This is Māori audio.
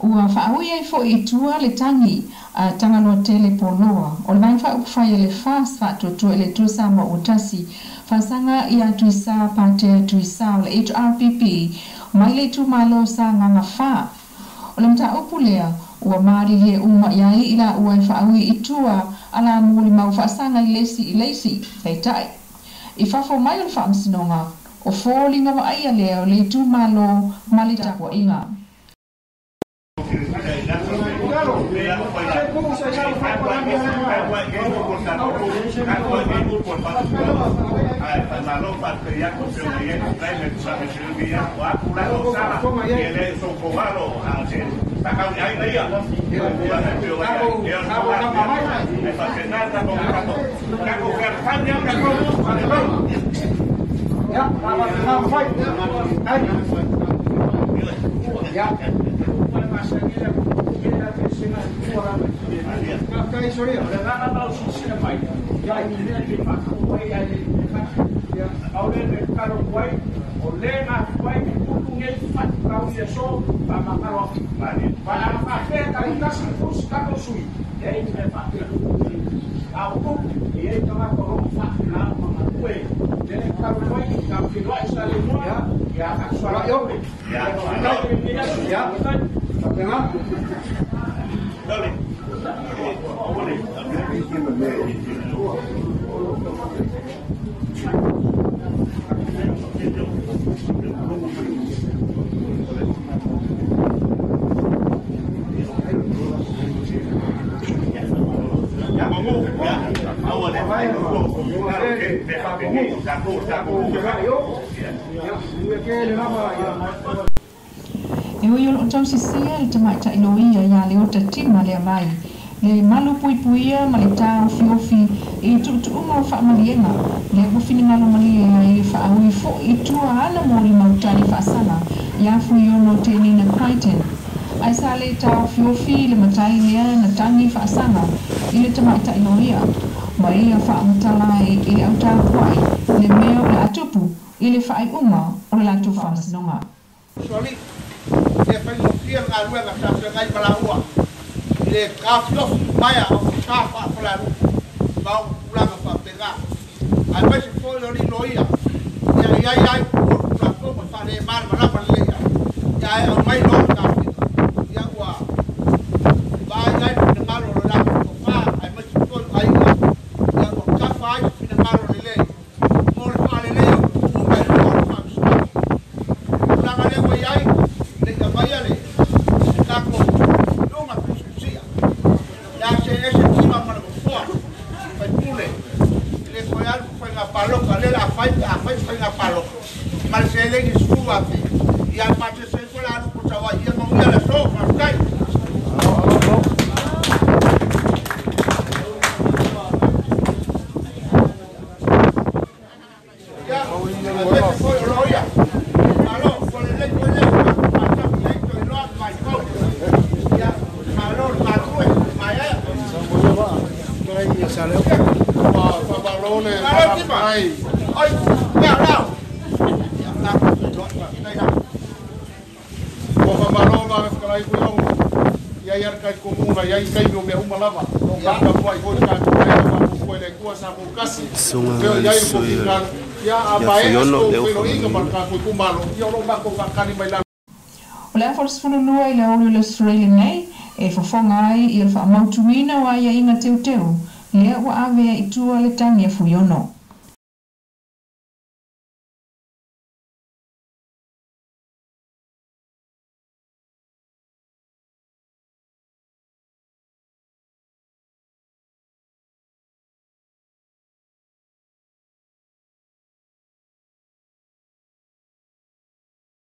ua whaui ai fo I tua le tangi tanga loa tele poloa. O le mai whai le fast whatutua le tusa ma utasi. Whasanga I atu isa pate atu isa o le HRPP mai le tu malo sa nganga wha. O le mta upu lea ua maari le uma iai ila ua whaui I tua ala muli mau whasanga I leisi feitai. I whafo mai o le whaamsinonga o fōlinga wa aia lea o le tu malo malitakwa inga. E oi o tau sisia I te mai ta iloia ia le o ta tima le mai. Le malu pui puia ma le tau fiofi I tuutuunga o whaamalienga. Le kufini ngalo malia I whaui fo I tua ana mori mautani whaasana. Ia fui ono te nina Crichton. Ai sa le tau fiofi le matai lea na tangi whaasana I le te mai ta iloia. Ma ia whaamutala I le autau puai. Le meo le atupu I le whaai uma o le latu whaasinonga. Le fai no kia ngā rua ngā tāpia ngai palaua. Le kāwhiofu maia o kā whaapalaru. Mau uranga whapega. Ai mai se fōi lori loia. Ia iai kura koma whare mara marapa leia. Ia au mai no kāwhika. Ia ua. Vai iai pina ngaro lo rapa ko wha. Ai mai se fōi aiga. Ia ua kawha ai pina ngaro le lei. Mōre whare leo. Ukai rua whaamsua. Uranga lewa iai. Vayale, taco, nunca precisa. Ya se ese clima para fora, vai pule. Ele foi algo foi na paloca, ele a faz foi na paloca. Mas se ele estuda aqui, e a parte se foi lá no trabalho, e não ia só, mas cai. O le afolosfololua I le auli o le Australia nei, e fofonga ai I le whaamautuina o aia inga teu lea ua avea I tua le tangi a fuiono.